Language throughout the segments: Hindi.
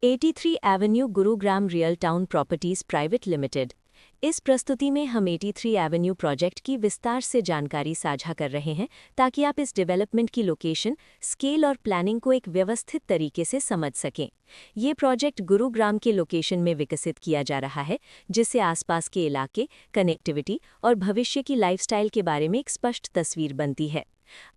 83 Avenue Gurugram real town properties private limited. इस प्रस्तुति में हम 83 एवेन्यू प्रोजेक्ट की विस्तार से जानकारी साझा कर रहे हैं ताकि आप इस डेवलपमेंट की लोकेशन, स्केल और प्लानिंग को एक व्यवस्थित तरीके से समझ सकें। ये प्रोजेक्ट गुरुग्राम के लोकेशन में विकसित किया जा रहा है, जिससे आसपास के इलाके, कनेक्टिविटी और भविष्य की लाइफस्टाइल के बारे में एक स्पष्ट तस्वीर बनती है।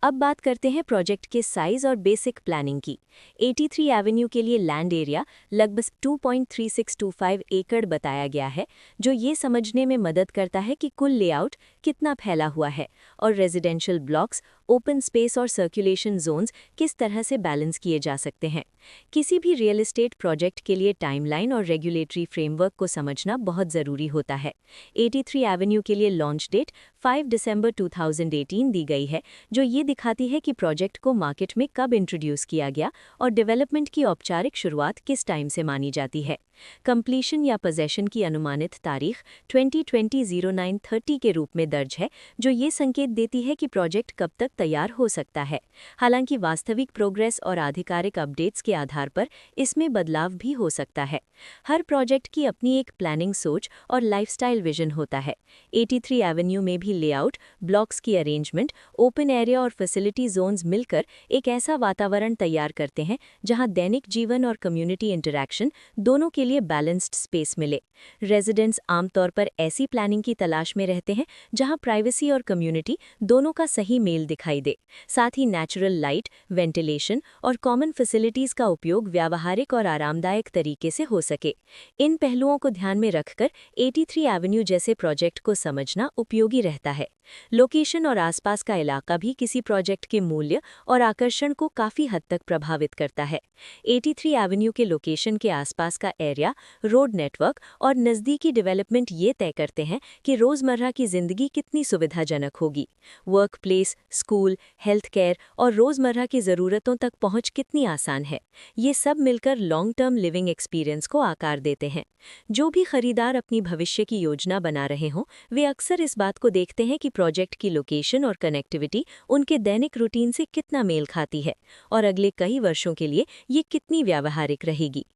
अब बात करते हैं प्रोजेक्ट के साइज और बेसिक प्लानिंग की। 83 एवेन्यू के लिए लैंड एरिया लगभग 2.3625 एकड़ बताया गया है, जो ये समझने में मदद करता है कि कुल लेआउट कितना फैला हुआ है और रेजिडेंशियल ब्लॉक्स, ओपन स्पेस और सर्कुलेशन जोन्स किस तरह से बैलेंस किए जा सकते हैं। किसी भी रियल एस्टेट प्रोजेक्ट के लिए टाइमलाइन और रेगुलेटरी फ्रेमवर्क को समझना बहुत ज़रूरी होता है। 83 एवेन्यू के लिए लॉन्च डेट 5 दिसंबर 2018 दी गई है, जो ये दिखाती है कि प्रोजेक्ट को मार्केट में कब इंट्रोड्यूस किया गया और डेवलपमेंट की औपचारिक शुरुआत किस टाइम से मानी जाती है। कंप्लीशन या पोजेशन की अनुमानित तारीख 2020-09-30 के रूप में दर्ज है, जो ये संकेत देती है कि प्रोजेक्ट कब तक तैयार हो सकता है। हालांकि वास्तविक प्रोग्रेस और आधिकारिक अपडेट्स के आधार पर इसमें बदलाव भी हो सकता है। हर प्रोजेक्ट की अपनी एक प्लानिंग सोच और लाइफस्टाइल विजन होता है। 83 एवेन्यू में भी लेआउट, ब्लॉक्स की अरेंजमेंट, ओपन एरिया और फैसिलिटी जोन्स मिलकर एक ऐसा वातावरण तैयार करते हैं जहां दैनिक जीवन और कम्युनिटी इंटरैक्शन दोनों के लिए बैलेंस्ड स्पेस मिले। रेजिडेंट्स आमतौर पर ऐसी प्लानिंग की तलाश में रहते हैं जहां प्राइवेसी और कम्युनिटी दोनों का सही मेल दिखाई दे। साथ ही नेचुरल लाइट, वेंटिलेशन और कॉमन फैसिलिटीज का उपयोग व्यावहारिक और आरामदायक तरीके से हो सके। इन पहलुओं को ध्यान में रखकर 83 एवेन्यू जैसे प्रोजेक्ट को समझना उपयोगी रहता है। लोकेशन और आसपास का इलाका भी किसी प्रोजेक्ट के मूल्य और आकर्षण को काफ़ी हद तक प्रभावित करता है। 83 एवेन्यू के लोकेशन के आसपास का एरिया, रोड नेटवर्क और नज़दीकी डेवलपमेंट ये तय करते हैं कि रोज़मर्रा की ज़िंदगी कितनी सुविधाजनक होगी। Work place, school, health care और रोज़मर्रा की ज़रूरतों तक पहुँच कितनी आसान है। ये सब मिलकर लॉन्ग टर्म लिविंग एक्सपीरियंस को आकार देते हैं। जो भी खरीदार अपनी भविष्य की योजना बना रहे हों, वे अक्सर इस बात को देखते हैं कि प्रोजेक्ट की लोकेशन और कनेक्टिविटी उनके दैनिक रूटीन से कितना मेल खाती है और अगले कई वर्षों के लिए ये कितनी व्यावहारिक रहेगी।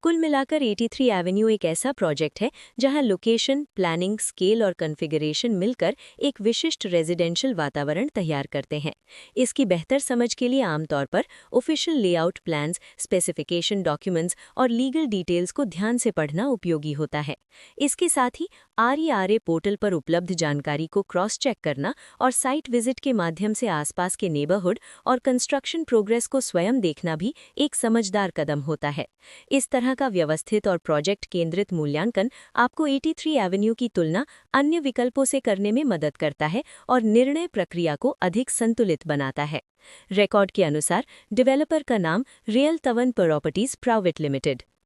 कुल मिलाकर 83 एवेन्यू एक ऐसा प्रोजेक्ट है जहां लोकेशन, प्लानिंग, स्केल और कॉन्फ़िगरेशन मिलकर एक विशिष्ट रेजिडेंशियल वातावरण तैयार करते हैं। इसकी बेहतर समझ के लिए आमतौर पर official layout plans, specification documents और लीगल डिटेल्स को ध्यान से पढ़ना उपयोगी होता है। इसके साथ ही RERA पोर्टल पर उपलब्ध जानकारी को क्रॉस चेक करना और साइट विजिट के माध्यम से आसपास के नेबरहुड और कंस्ट्रक्शन प्रोग्रेस को स्वयं देखना भी एक समझदार कदम होता है। इस तरह का व्यवस्थित और प्रोजेक्ट केंद्रित मूल्यांकन आपको 83 एवेन्यू की तुलना अन्य विकल्पों से करने में मदद करता है और निर्णय प्रक्रिया को अधिक संतुलित बनाता है। रिकॉर्ड के अनुसार डेवलपर का नाम रियल तवन प्रॉपर्टीज प्राइवेट लिमिटेड।